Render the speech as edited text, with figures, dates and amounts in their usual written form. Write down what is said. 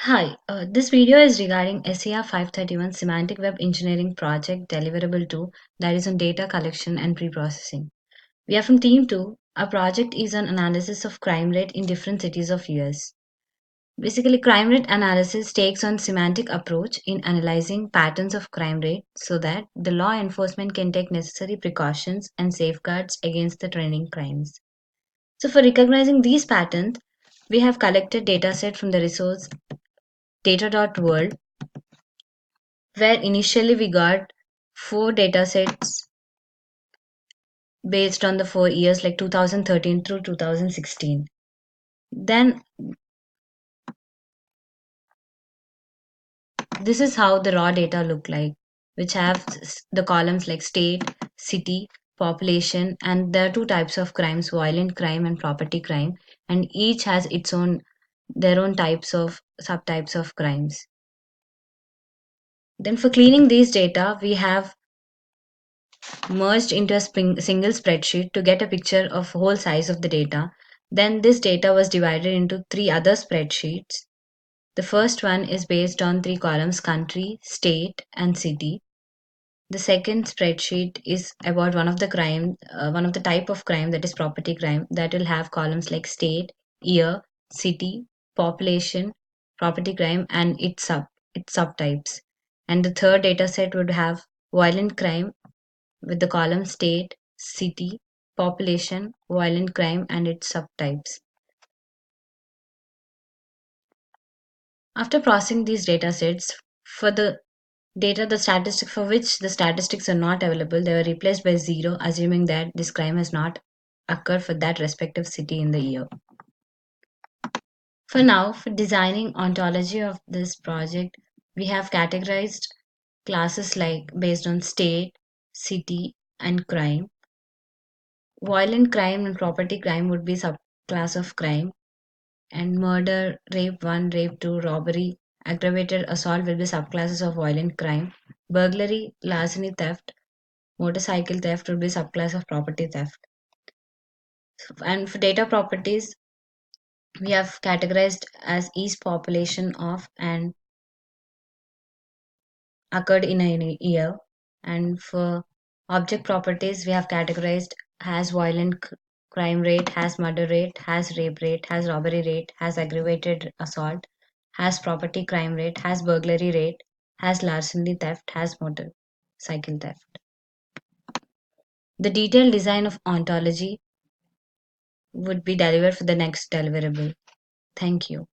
Hi, this video is regarding SAR 531 Semantic Web Engineering Project Deliverable 2, that is on data collection and pre-processing. We are from Team 2. Our project is on analysis of crime rate in different cities of US. Basically, crime rate analysis takes on semantic approach in analyzing patterns of crime rate so that the law enforcement can take necessary precautions and safeguards against the trending crimes. So for recognizing these patterns, we have collected dataset from the resource data.world where initially we got four data sets based on the 4 years like 2013 through 2016. Then this is how the raw data look like, which have the columns like state, city, population, and there are two types of crimes, violent crime and property crime, and each has its own their own types of subtypes of crimes. Then for cleaning these data, we have merged into a single spreadsheet to get a picture of whole size of the data. Then this data was divided into three other spreadsheets. The first one is based on three columns: country, state, and city. The second spreadsheet is about one of the type of crime, that is property crime, that will have columns like state, year, city, population, property crime, and its subtypes. And the third data set would have violent crime with the column state, city, population, violent crime, and its subtypes. After processing these data sets, for the data the statistics for which the statistics are not available, they were replaced by zero, assuming that this crime has not occurred for that respective city in the year. For now, for designing ontology of this project, we have categorized classes like based on state, city, and crime. Violent crime and property crime would be subclass of crime, and murder, rape 1, rape 2, robbery, aggravated assault will be subclasses of violent crime. Burglary, larceny, theft, motorcycle theft will be subclass of property theft. And for data properties, we have categorized as each population of and occurred in a year. And for object properties, we have categorized has violent crime rate, has murder rate, has rape rate, has robbery rate, has aggravated assault, has property crime rate, has burglary rate, has larceny theft, has motorcycle theft. The detailed design of ontology would be delivered for the next deliverable. Thank you.